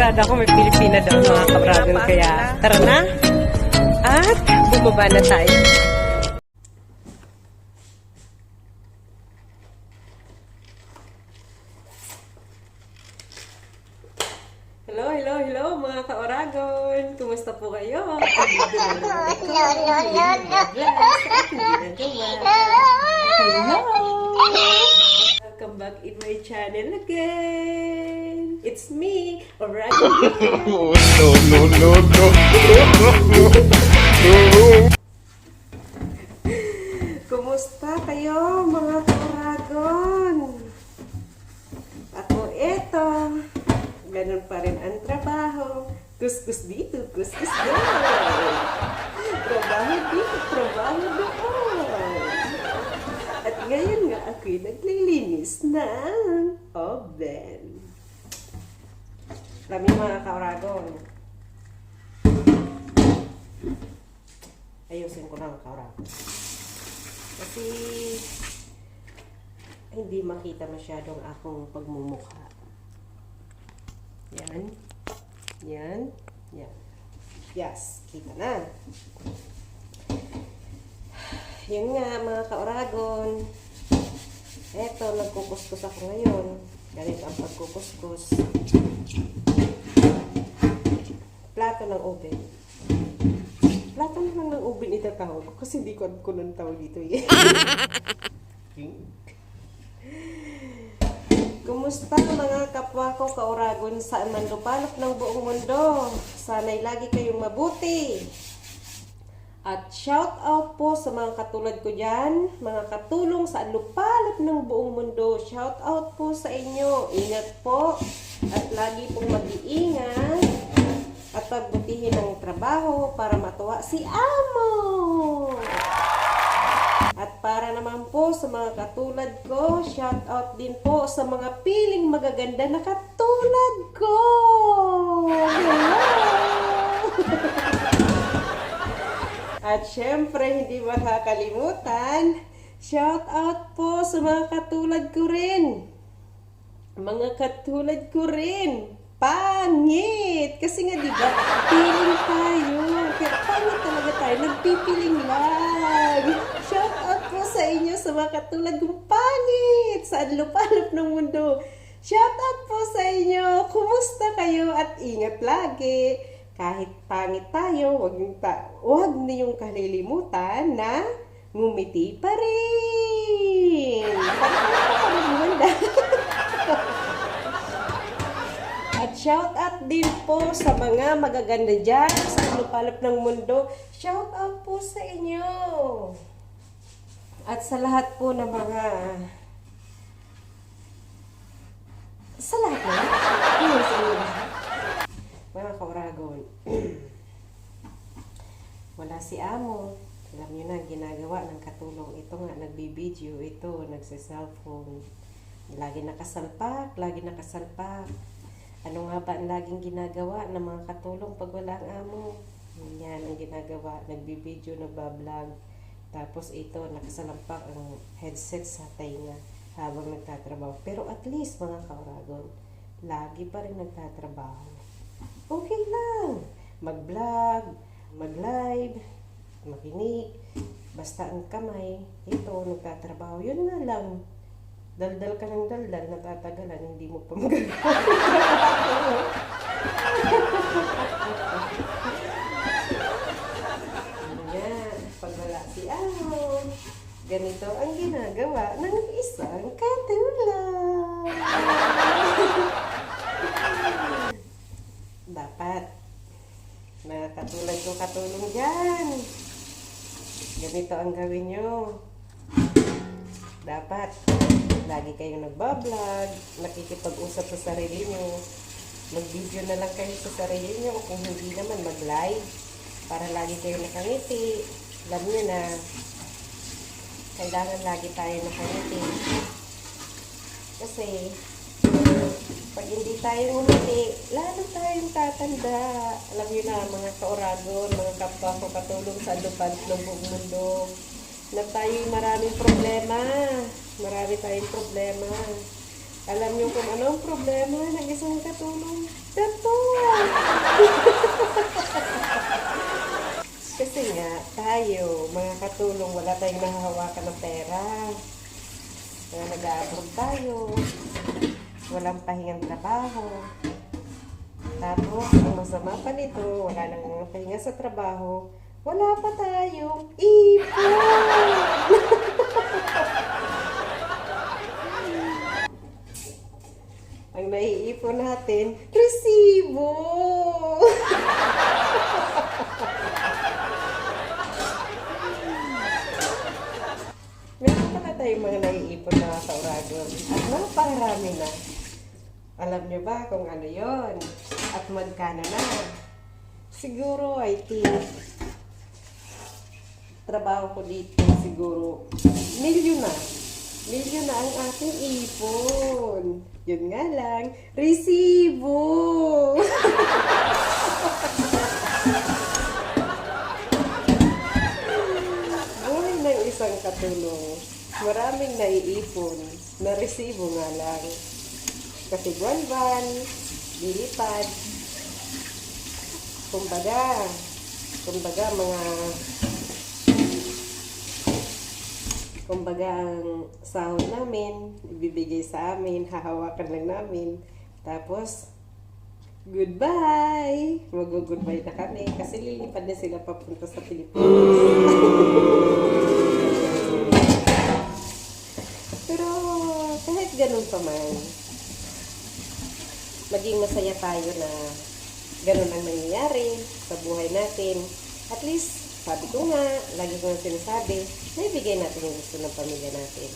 Sigurado ako may Pilipina daw mga kabragon. Kaya tara na. At bumaba na tayo. Hello, hello, hello mga ka-Oragon! Kumusta po kayo? Hello! Welcome back in my channel again! It's me, Oragon! No. Kumusta kayo mga ka-Oragon? Ako eto. Ganun pa rin ang trabaho. Kuskus dito, kuskus doon. Trabaho dito, trabaho doon. At ngayon nga ako'y naglilinis ng oven. Alam niyo mga ka-Oragon. Ayusin ko lang ka-Oragon. Kasi hindi makita masyadong akong pagmumukha. Yan. Yan. Yan. Yes. Kita na. Yun nga mga ka-Oragon. Eto, nagkukuskus ako ngayon. Ganito ang pagkukuskus. Plato ng oven. Plato naman ng oven itatawag ko kasi hindi ko ng tawag dito eh. Kumusta mga kapwa ko ka-Oragon saan man lupalop ng buong mundo? Sana'y lagi kayong mabuti. At shout out po sa mga katulad ko dyan, mga katulong saan lupalop ng buong mundo. Shout out po sa inyo. Ingat po at lagi pong mag-iingat at pagbutihin ng trabaho para matuwa si Amo. At para naman po sa mga katulad ko, shout out din po sa mga piling magaganda na katulad ko. Hello! At syempre, hindi makakalimutan, shout out po sa mga katulad ko rin. Mga katulad ko rin. Pangit! Kasi nga diba, piling tayo. Kaya pangit talaga tayo. Nagpipiling lang. Shout out po sa inyo sa mga katulad kong pangit. Saan lupalop ng mundo. Shout out po sa inyo. Kumusta kayo at ingat lagi. Kahit pangit tayo, huwag niyong kalilimutan na ngumiti pa rin. At shout out din po sa mga magaganda dyan sa lupalop ng mundo. Shout out po sa inyo. At sa lahat po ng mga sa lahat na sa inyo lahat. Mga ka-Oragon. Wala si Amo. Alam nyo na, ginagawa ng katulong. Ito nga, nagbibideo. Ito, nagsa-cellphone. Lagi nakasalpak. Lagi nakasalpak. Ano nga ba ang laging ginagawa ng mga katulong pag wala ang amo? Yan ang ginagawa. Nagbibideo, nagbablog. Tapos ito, nakasalampak ang headset sa tainga habang nagtatrabaho. Pero at least, mga ka-Oragon, lagi pa rin nagtatrabaho. Okay lang. Mag-vlog, mag-live, makinig. Basta ang kamay, ito, nagtatrabaho. Yun nga lang. Daldal ka ng daldal, natatagalan, hindi mo pa magagawa. Yan, pag wala si Amo, ganito ang ginagawa ng isang katulong. Dapat, mga katulad ko katulong dyan. Ganito ang gawin nyo. Dapat, lagi kayong nagbablog, nakikipag-usap sa sarili nyo, mag-video na lang kayo sa sarili nyo, kung hindi naman mag-live, para lagi kayong nakangiti. Alam nyo na, kailangan lagi tayo nakangiti. Kasi, pag hindi tayo ngumiti, lalo tayong tatanda. Alam nyo na, mga ka-Oragon, mga kapwa ko katulong sa lupad ng buong mundo, na tayo'y maraming problema. Marami tayong problema. Alam niyo kung ano ang problema ng isang katulong? Totoo! Kasi nga, tayo, mga katulong, wala tayong nahahawakan ng pera. Kaya nag-aabot tayo. Walang pahingang trabaho. Tapos, ang masama pa nito, wala nang pahinga sa trabaho. Wala pa tayong ipon! Ang naiipon natin, resibo! Meron pala tayong mga naiipon na kauragon. At napakarami na. Alam nyo ba kung ano yon? At magkano na? Siguro, I think, trabaho ko dito siguro, milyon na. Milyon na ang ating ipon. Yun nga lang, resibo! Buhay ng isang katulong. Maraming naiipon, na resibo nga lang. Kasi buwan-buwan, lilipad. Kumbaga ang sahod namin, ibibigay sa amin, hahawakan lang namin. Tapos, goodbye! Mag-goodbye na kami kasi lilipad na sila papunta sa Pilipinas. Pero kahit ganun pa man, maging masaya tayo na ganun ang nangyayari sa buhay natin. At least, sabi ko nga, lagi ko nga sinasabi, naibigay natin yung gusto ng pamilya natin.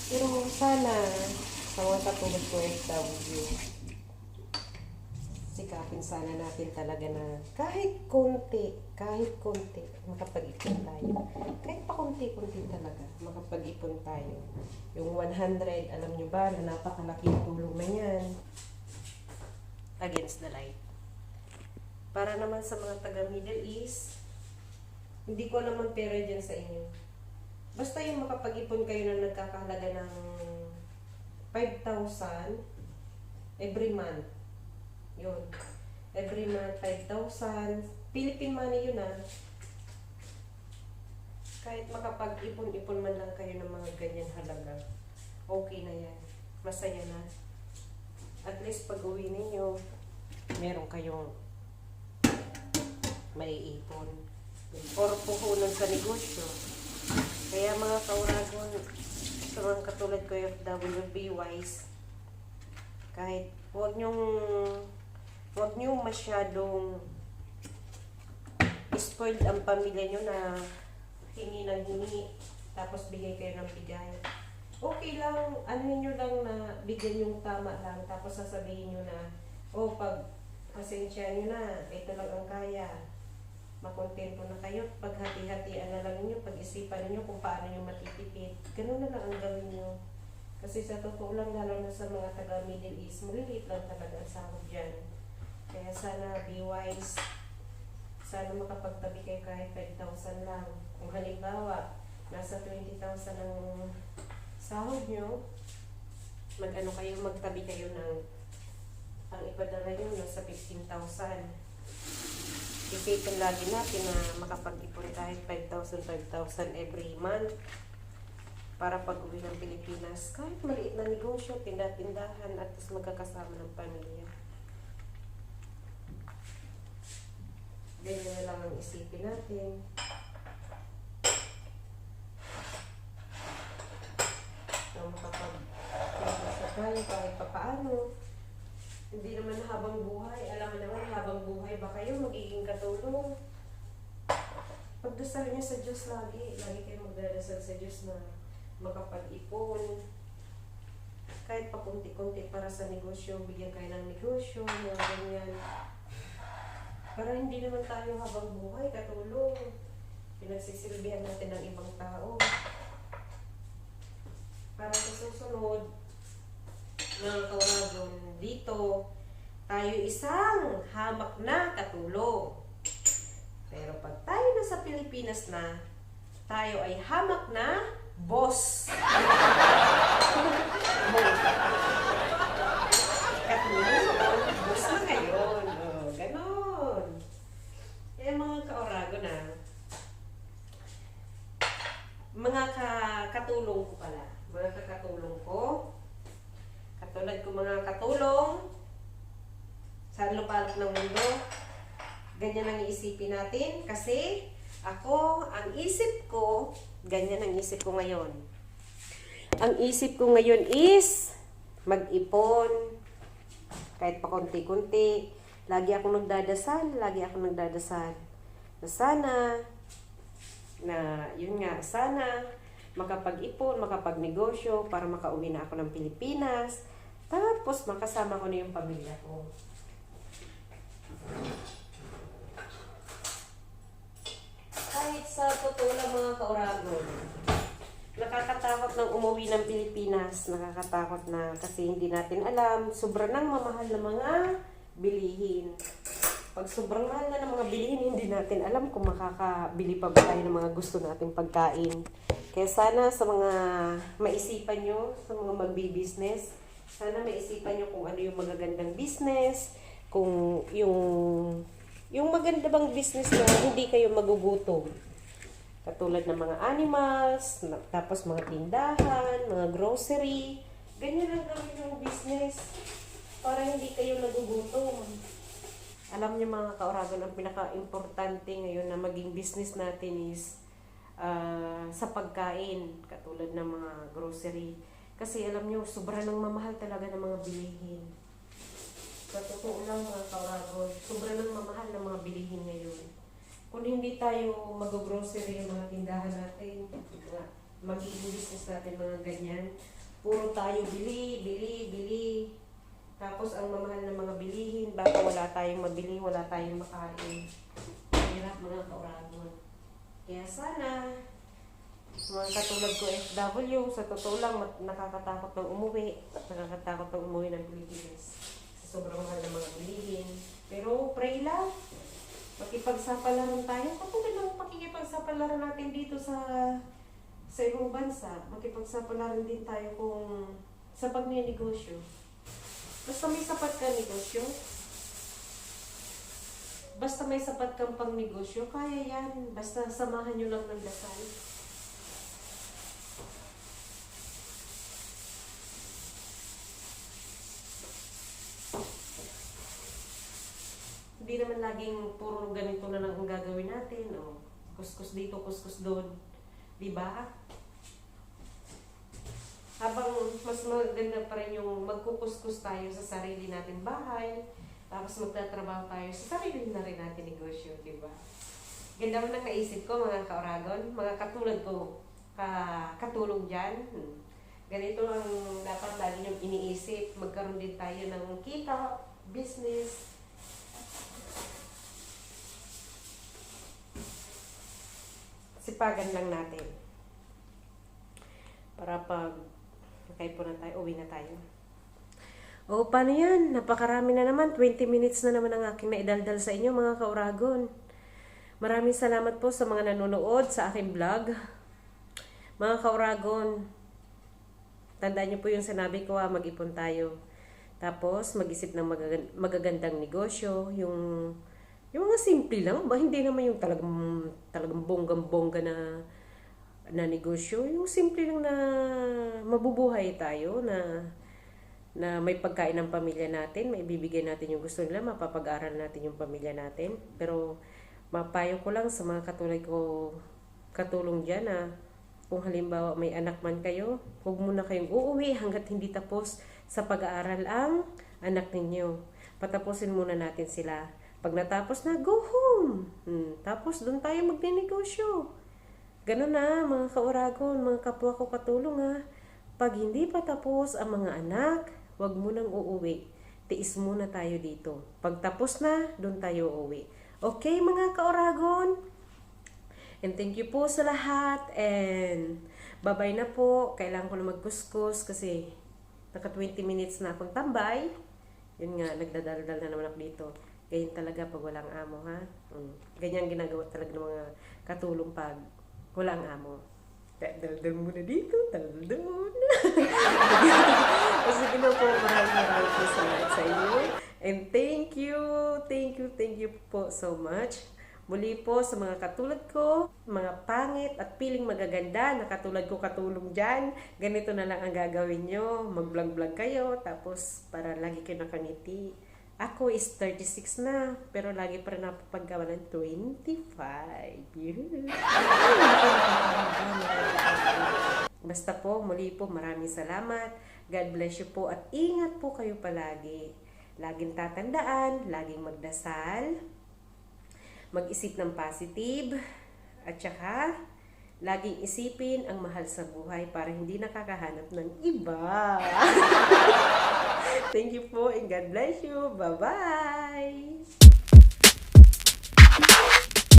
Pero sana, sa mga katulad ko FW, sikapin sana natin talaga na kahit konti, makapag-ipon tayo. Kahit pa konti-konti talaga, makapag-ipon tayo. Yung 100, alam nyo ba, na napakalaking tulong na yan against the light. Para naman sa mga taga Middle East, hindi ko naman pera dyan sa inyo. Basta yung makapag-ipon kayo na nagkakahalaga ng 5,000 every month. Yun. Every month, 5,000. Philippine money yun ah. Kahit makapag-ipon-ipon man lang kayo ng mga ganyan halaga, okay na yan. Masaya na. At least pag uwi ninyo, meron kayong maiipon. Or puhunan sa negosyo. Kaya mga kauragon, sa mga katulad ko FW, be wise. Kahit huwag nyong masyadong spoiled ang pamilya nyo na hingi ng hingi, tapos bigay kayo ng bigay. Okay lang, ano nyo lang na bigyan yung tama lang, tapos sasabihin nyo na, oh, pag pasensya nyo na, ito lang ang kaya. Makontento na kayo, paghati-hatian na lang nyo, pag-isipan nyo kung paano nyo matitipid. Ganun na lang ang gawin nyo. Kasi sa totoo lang, lalo na sa mga taga Middle East, maliliit lang talaga ang sahod dyan. Kaya sana be wise. Sana makapagtabi kayo kahit 5,000 lang. Kung halimbawa, nasa 20,000 ang sahod nyo, magtabi kayo ng, ang ipadala nyo nasa 15,000. Isipan lagi natin na makapag-ipon kahit 5,000 every month para pag-uwi ng Pilipinas. Kahit maliit na negosyo, tinda-tindahan at magkakasama ng pamilya. Ganyan na lang ang isipin natin. So, makapag-ipon tayo kahit papaano. Hindi naman habang buhay. Alam mo naman, habang buhay ba kayo magiging katulong? Pagdasal niyo sa Diyos lagi. Lagi kayo magdadasal sa Diyos na makapag-ipon. Kahit pa kunti-kunti para sa negosyo, bigyan kayo ng negosyo, mga ganyan. Para hindi naman tayo habang buhay katulong. Pinagsisilbihan natin ng ibang tao. Para sa susunod, mga kauragon, dito, tayo isang hamak na katulong. Pero pag tayo na sa Pilipinas na, tayo ay hamak na boss. Katulong, boss kakatulong ko pala. Mga kakatulong ko. Katulad ko mga katulong sa lupalop ng mundo. Ganyan ang iisipin natin kasi ako, ang isip ko, ganyan ang isip ko ngayon. Ang isip ko ngayon is mag-ipon kahit pa konti-kunti. Lagi akong nagdadasal na sana sana makapag-ipon, makapagnegosyo para makauwi na ako ng Pilipinas. Tapos makasama ko na yung pamilya ko. Kahit sa totoo lang mga kauragon, nakakatakot ng umuwi ng Pilipinas. Nakakatakot na kasi hindi natin alam. Sobrang nang mamahal na mga bilihin. Pag sobrang mahal na ng mga bilihin, hindi natin alam kung makakabili pa ba tayo ng mga gusto nating pagkain. Kaya sana sa mga maisipan nyo, sa mga magbi-business, sana maisipan nyo kung ano yung magagandang business, kung yung maganda bang business na hindi kayo magugutom. Katulad ng mga animals, tapos mga tindahan, mga grocery. Ganyan lang gawin yung business para hindi kayo nagugutom. Alam niyo mga kauragon, ang pinaka-importante ngayon na maging business natin is sa pagkain, katulad ng mga grocery. Kasi alam niyo, sobra nang mamahal talaga ng mga bilihin. Sa totoo lang mga kauragon, sobra nang mamahal ng mga bilihin ngayon. Kung hindi tayo mag-grocery yung mga tindahan natin, magiging business natin mga ganyan, puro tayo bili. Tapos ang mamahal ng mga bilihin, baka wala tayong mabili, wala tayong makain. Hirap mga kauragon. Kaya sana, mga katulad ko FW, sa totoo lang, nakakatakot ng umuwi. Nakakatakot ng umuwi ng Pilipinas. Sa sobrang mahal ng mga bilihin. Pero pray lang. Makipagsapalaran tayo. Katulad ng pakikipagsapalaran natin dito sa ibang bansa. Makipagsapalaran din tayo kung sa pagninegosyo. Basta may sapat ka negosyo. Basta may sapat kang pang negosyo, kaya yan. Basta samahan nyo lang ng dasal. Hindi naman laging puro ganito na lang ang gagawin natin. O, kuskus dito, kuskus doon. Diba? Habang mas maganda pa rin yung magkukuskus tayo sa sarili natin bahay, tapos magtatrabaho tayo sa sarili na rin natin negosyo, diba? Ganda mo nang naisip ko mga kauragon, mga katulad ko, katulong dyan. Ganito ang dapat lagi niyong iniisip, magkaroon din tayo ng kita, business. Sipagan lang natin. Para pag po na tayo, uwi na tayo. O, paano yan? Napakarami na naman. 20 minutes na naman ang aking naidaldal sa inyo, mga kauragon. Maraming salamat po sa mga nanonood sa aking vlog. Mga kauragon, tandaan niyo po yung sinabi ko, mag-ipon tayo. Tapos, mag-isip ng magagandang negosyo. Yung mga simple lang. Ba, hindi naman yung talagang bonggang-bongga na negosyo, yung simple lang na mabubuhay tayo, na may pagkain ng pamilya natin, may bibigay natin yung gusto nila, mapapag-aral natin yung pamilya natin. Pero mapayo ko lang sa mga katulad ko, katulong dyan na kung halimbawa may anak man kayo, huwag muna kayong uuwi hanggat hindi tapos sa pag-aaral ang anak ninyo. Patapusin muna natin sila. Pag natapos na, go home. Tapos doon tayo magninegosyo. Ganun na, mga kauragon, mga kapwa ko katulong ha. Pag hindi pa tapos ang mga anak, wag mo nang uuwi. Tiis muna tayo dito. Pag tapos na, doon tayo uuwi. Okay, mga kauragon? And thank you po sa lahat. And bye-bye na po. Kailangan ko na magkuskus kasi naka 20 minutes na akong tambay. Yun nga, nagdadaldal na naman ako dito. Ganyan talaga pag walang amo, ha? Ganyan ginagawa talaga ng mga katulong pag walang amo. Daldal muna dito, daldal muna. Kasi ginawa po, maraming po sa inyo. And thank you po so much. Muli po sa mga katulad ko, mga pangit at piling magaganda na katulad ko katulong dyan, ganito na lang ang gagawin nyo. Mag-vlog-vlog kayo, tapos para lagi kayo nakangiti. Ako is 36 na, pero lagi pa rin napapagawa ng 25. Basta po, muli po, maraming salamat. God bless you po at ingat po kayo palagi. Laging tatandaan, laging magdasal, mag-isip ng positive, at saka laging isipin ang mahal sa buhay para hindi nakakahanap ng iba. Thank you po and God bless you. Bye-bye!